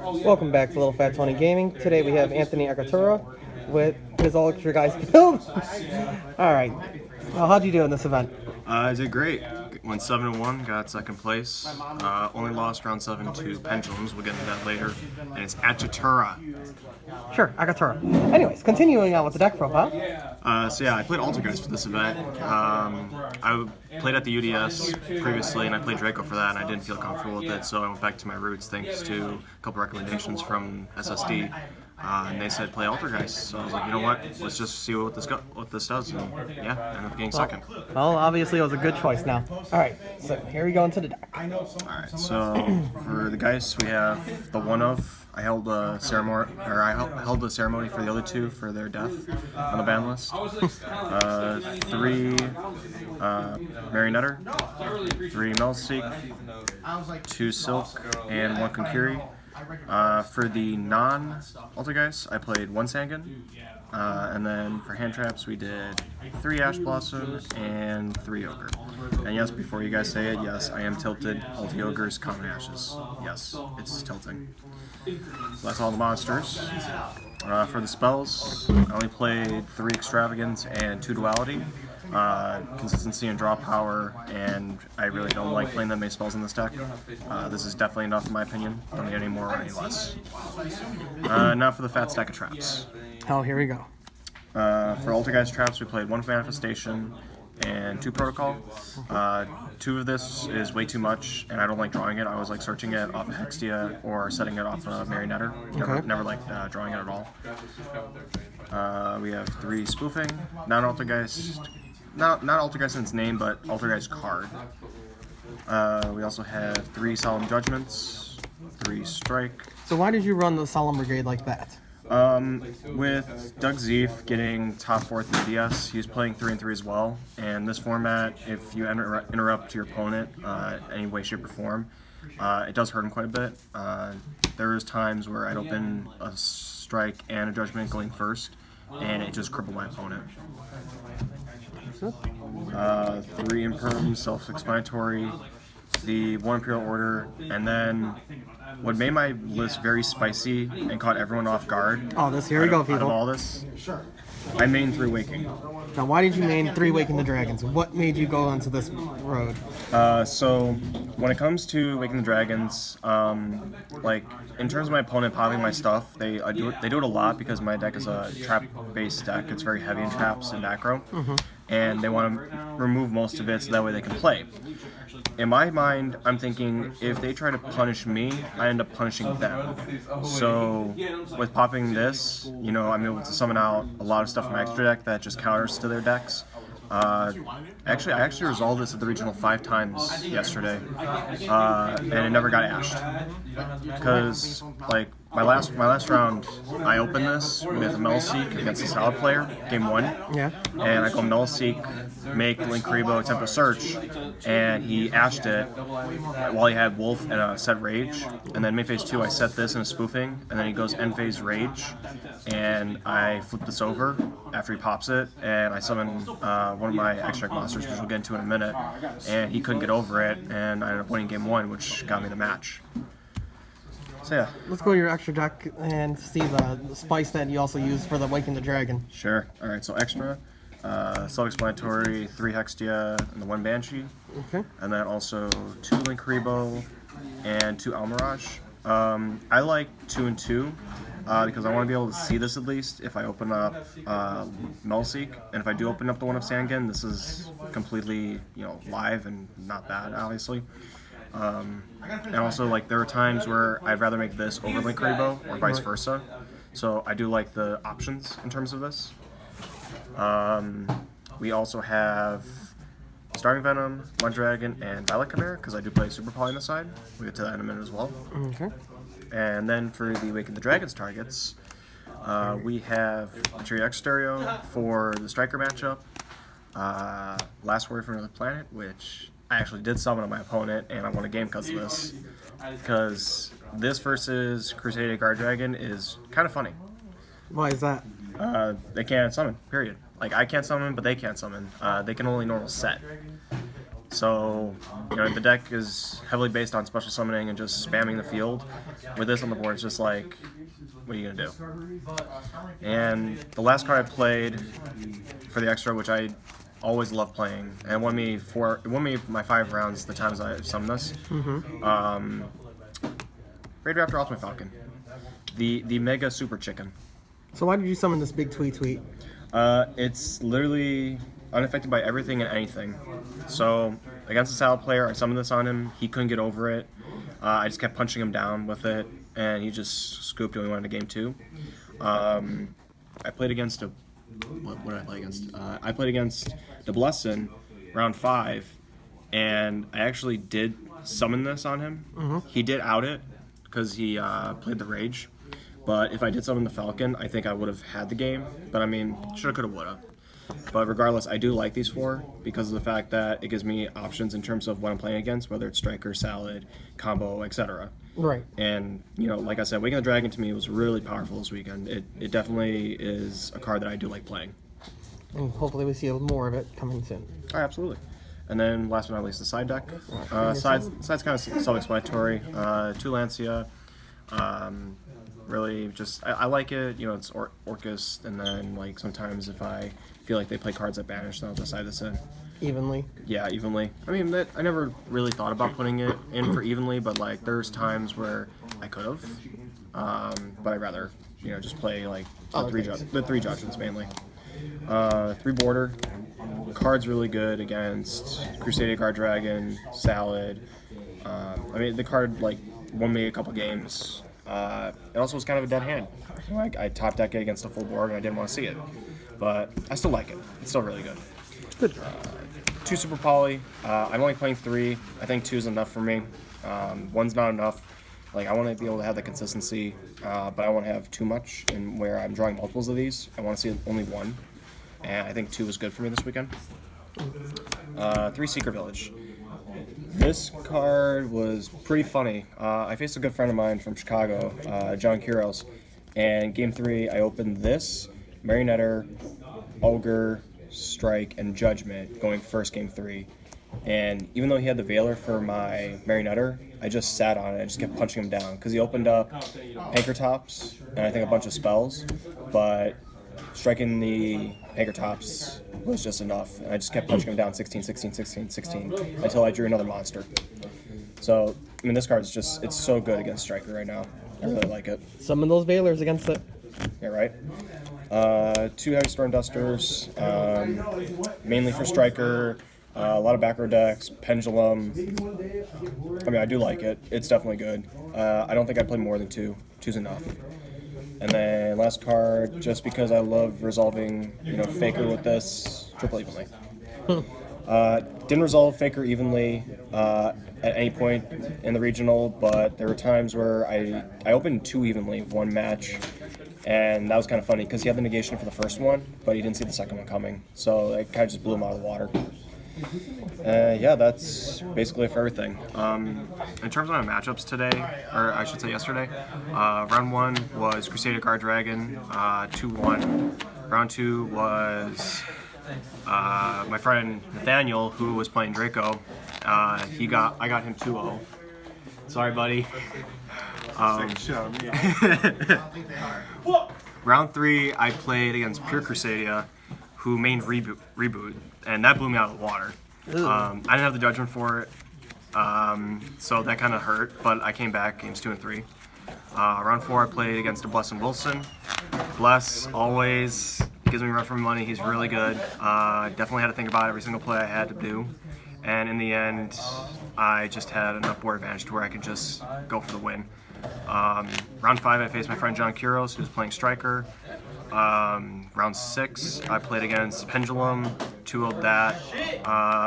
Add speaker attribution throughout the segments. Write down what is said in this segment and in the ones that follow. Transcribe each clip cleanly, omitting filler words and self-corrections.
Speaker 1: Welcome back to Little Fat Tony Gaming. Today we have Anthony Accettura with his Altergeist build. Alright, well, how'd you do in this event?
Speaker 2: I did great. Went 7-1, got second place. Only lost round 7 to Pendulums. We'll get into that later. And it's Accettura.
Speaker 1: Sure, Accettura. Anyways, continuing on with the deck profile.
Speaker 2: So yeah, I played Altergeist for this event. I played at the UDS previously, and I played Draco for that, and I didn't feel comfortable with it, so I went back to my roots thanks to a couple recommendations from SSD. And they said play Altergeist, so I was like, you know what? Let's just see what this does. And yeah, I ended up getting second.
Speaker 1: Well, obviously it was a good choice now. All right, so here we go into the deck.
Speaker 2: All right, so for the Geist, we have the one of. I held a ceremony, for the other two for their death on the ban list. 3 Marionetter, 3 Melseek, 2 Silk, and 1 Konkiri. For the non-Altergeist, I played 1 Sangan, and then for hand traps, we did 3 Ash Blossom and 3 Ogre. And yes, before you guys say it, yes, I am tilted. Ulti Ogre's Common Ashes. Yes, it's tilting. So that's all the monsters. For the spells, I only played 3 Extravagance and 2 Duality. Consistency and draw power, and I really don't like playing that many spells in this deck. This is definitely enough in my opinion. Don't need any more or any less. Now for the fat stack of traps.
Speaker 1: Oh, here we go.
Speaker 2: For Altergeist traps, we played 1 Manifestation and 2 Protocol. 2 of this is way too much, and I don't like drawing it. I always like searching it off of Hextia or setting it off of Marionetter. Never liked drawing it at all. We have 3 Spoofing, non-Altergeist. Not Altergeist in its name, but Altergeist card. We also have 3 Solemn Judgments, 3 Strike.
Speaker 1: So why did you run the Solemn Brigade like that?
Speaker 2: With Doug Zeef getting top 4th in the DS, he's playing 3 and 3 as well. And this format, if you interrupt your opponent any way, shape, or form, it does hurt him quite a bit. There's times where I'd open a Strike and a Judgment going first, and it just crippled my opponent. 3 Imperm, self-explanatory, the 1 Imperial Order, and then what made my list very spicy and caught everyone off guard.
Speaker 1: Oh, here we go, people.
Speaker 2: Out of all this, I main 3 Waking.
Speaker 1: Now, why did you main 3 Waking the Dragons? What made you go onto this road?
Speaker 2: So, when it comes to Waking the Dragons, like, in terms of my opponent popping my stuff, they do it a lot because my deck is a trap-based deck. It's very heavy in traps and macro. And they want to remove most of it so that way they can play. In my mind, I'm thinking, if they try to punish me, I end up punishing them. So, with popping this, you know, I'm able to summon out a lot of stuff from my extra deck that just counters to their decks. I actually resolved this at the regional 5 times yesterday, and it never got ashed. Because, like, my last round, I opened this with Melseek against a solid player, game 1.
Speaker 1: Yeah.
Speaker 2: And I go Melseek, make Link Rebo attempt a search, and he ashed it while he had Wolf and a set Rage. And then main phase 2, I set this in a spoofing, and then he goes end phase Rage, and I flip this over after he pops it, and I summon one of my extract monsters, which we'll get into in a minute, and he couldn't get over it, and I ended up winning game 1, which got me the match. So yeah.
Speaker 1: Let's go to your extra deck and see the spice that you also use for the Waking the Dragon.
Speaker 2: Sure. Alright, so extra, self-explanatory, 3 Hextia, and the 1 Banshee.
Speaker 1: Okay.
Speaker 2: And then also 2 Link Rebo and 2 Almirage. I like 2 and 2 because I want to be able to see this at least if I open up Melseek. And if I do open up the one of Sangan, this is completely, you know, live and not bad, obviously. And also, like, there are times where I'd rather make this over Link Rebo or vice versa. So I do like the options in terms of this. We also have Starving Venom, Mud Dragon, and Violet Chimera, because I do play Super Poly on the side. We'll get to that in a minute as well.
Speaker 1: Okay.
Speaker 2: And then for the Waking the Dragons targets, we have Materia X Stereo for the Striker matchup, Last Word from Another Planet, which I actually did summon on my opponent, and I won a game because of this. Because this versus Crusader Guard Dragon is kind of funny.
Speaker 1: Why is that?
Speaker 2: They can't summon, period. Like, I can't summon, but they can't summon. They can only normal set. So, the deck is heavily based on special summoning and just spamming the field. With this on the board, it's just like, what are you gonna do? And the last card I played for the extra, which I always love playing, and it won me my 5 rounds the times I summoned this. Raid Raptor Ultimate Falcon, the Mega Super Chicken.
Speaker 1: So why did you summon this big tweet?
Speaker 2: It's literally unaffected by everything and anything. So against a Salad player, I summoned this on him. He couldn't get over it. I just kept punching him down with it, and he just scooped and we went into game 2. I played against what did I play against? I played against the Blessin round 5, and I actually did summon this on him. He did out it because he played the Rage. But if I did summon the Falcon, I think I would have had the game. But I mean, shoulda, coulda, woulda. But regardless, I do like these 4 because of the fact that it gives me options in terms of what I'm playing against, whether it's Striker, Salad, Combo, etc.
Speaker 1: Right.
Speaker 2: And, like I said, Waking the Dragon to me was really powerful this weekend. It definitely is a card that I do like playing.
Speaker 1: And hopefully we see more of it coming soon.
Speaker 2: Oh, absolutely. And then last but not least, the side deck. Side's kind of self-explanatory. 2 Lancia. Really just I like it. It's Orcus, and then like sometimes if I feel like they play cards that banish, then I'll decide this in.
Speaker 1: Evenly.
Speaker 2: Yeah, evenly. I mean, I never really thought about putting it in for evenly, but like there's times where I could have, but I'd rather just play like the 3 judgments mainly. 3 border. Card's really good against Crusader Guard Dragon, Salad. I mean, the card like won me a couple games. It also was kind of a dead hand. I top deck it against a full board and I didn't want to see it. But I still like it. It's still really good.
Speaker 1: Good.
Speaker 2: 2 Super Poly. I'm only playing 3. I think 2 is enough for me. 1's not enough. Like, I want to be able to have the consistency, but I don't want to have too much. And where I'm drawing multiples of these, I want to see only 1. And I think 2 is good for me this weekend. 3 Secret Village. This card was pretty funny. I faced a good friend of mine from Chicago, John Kuros, and game 3 I opened this, Marionetter, Ogre, Strike, and Judgment going first game 3. And even though he had the Veiler for my Marionetter, I just sat on it. I just kept punching him down because he opened up Anchor Tops and I think a bunch of spells, but striking the Anchor Tops was just enough. And I just kept punching him down 16, 16, 16, 16 until I drew another monster. So, I mean, this card is just, it's so good against Striker right now. I really like it.
Speaker 1: Summon those Veilers against it.
Speaker 2: Yeah, right. 2 Heavy Storm Dusters, mainly for Striker. A lot of back row decks, Pendulum. I mean, I do like it. It's definitely good. I don't think I'd play more than 2. 2's enough. And then last card, just because I love resolving, Faker with this, triple evenly. Didn't resolve Faker evenly at any point in the regional, but there were times where I opened 2 evenly of 1 match, and that was kind of funny because he had the negation for the first one, but he didn't see the second one coming, so it kind of just blew him out of the water. Yeah, that's basically it for everything. In terms of my matchups today, or I should say yesterday, round 1 was Crusader Guard Dragon, 2-1. Round 2 was my friend Nathaniel, who was playing Draco. I got him 2-0. Sorry, buddy. Round 3, I played against Pure Crusadia, who main reboot, and that blew me out of the water. I didn't have the judgment for it, so that kind of hurt, but I came back games 2 and 3. Round 4, I played against a Bless and Wilson. Bless always gives me run for money. He's really good. Definitely had to think about every single play I had to do, and in the end, I just had enough board advantage to where I could just go for the win. Round 5, I faced my friend John Kuros, who was playing Striker. Round 6, I played against Pendulum, 2-0'd that.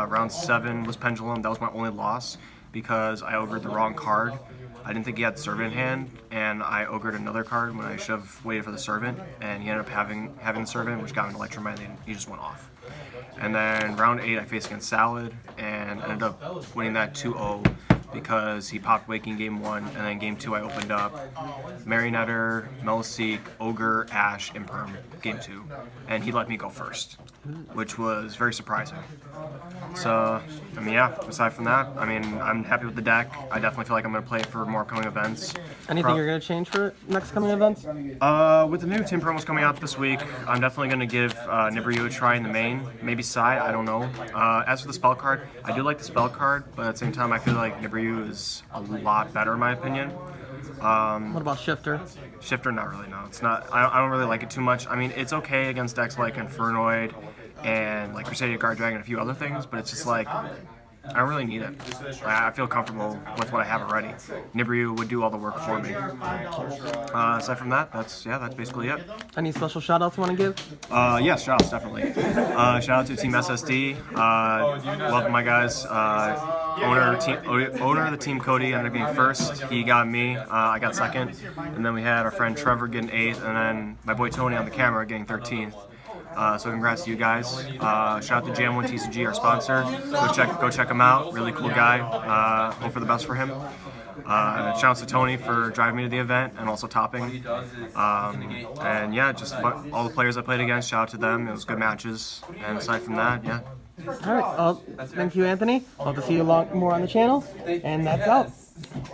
Speaker 2: Round 7 was Pendulum. That was my only loss because I ogred the wrong card. I didn't think he had the Servant in hand, and I ogred another card when I should have waited for the Servant, and he ended up having the Servant, which got him an Electromite, and he just went off. And then round 8, I faced against Salad, and ended up winning that 2-0 because he popped Waking game 1, and then game 2 I opened up Marionetter, Meliseek, Ogre, Ash, and Perm game 2, and he let me go first, which was very surprising. So, I mean, yeah, aside from that, I mean, I'm happy with the deck. I definitely feel like I'm going to play it for more coming events.
Speaker 1: Anything you're going to change for next coming events?
Speaker 2: With the new team promos coming out this week, I'm definitely going to give Nibiru a try in the main. Maybe Sai, I don't know. As for the spell card, I do like the spell card, but at the same time, I feel like Nibiru is a lot better in my opinion.
Speaker 1: What about Shifter?
Speaker 2: Shifter, not really, no. It's not. I don't really like it too much. I mean, it's okay against decks like Infernoid and like Crusadia Guard Dragon and a few other things, but it's just like, I don't really need it. I feel comfortable with what I have already. Nibiru would do all the work for me. Aside from that, that's basically it.
Speaker 1: Any special shoutouts you want to give?
Speaker 2: Yes, shoutouts, definitely. Shout out to Team SSD. Love my guys. Owner of the team, Cody, ended up being first. He got me. I got second. And then we had our friend Trevor getting 8th, and then my boy Tony on the camera getting 13th. So congrats to you guys. Shout out to Jam1 TCG, our sponsor. Go check him out. Really cool guy. Hope for the best for him. Shout out to Tony for driving me to the event and also topping. And yeah, just all the players I played against. Shout out to them. It was good matches. And aside from that, yeah.
Speaker 1: All right. Thank you, Anthony. Hope to see you more on the channel. And that's out.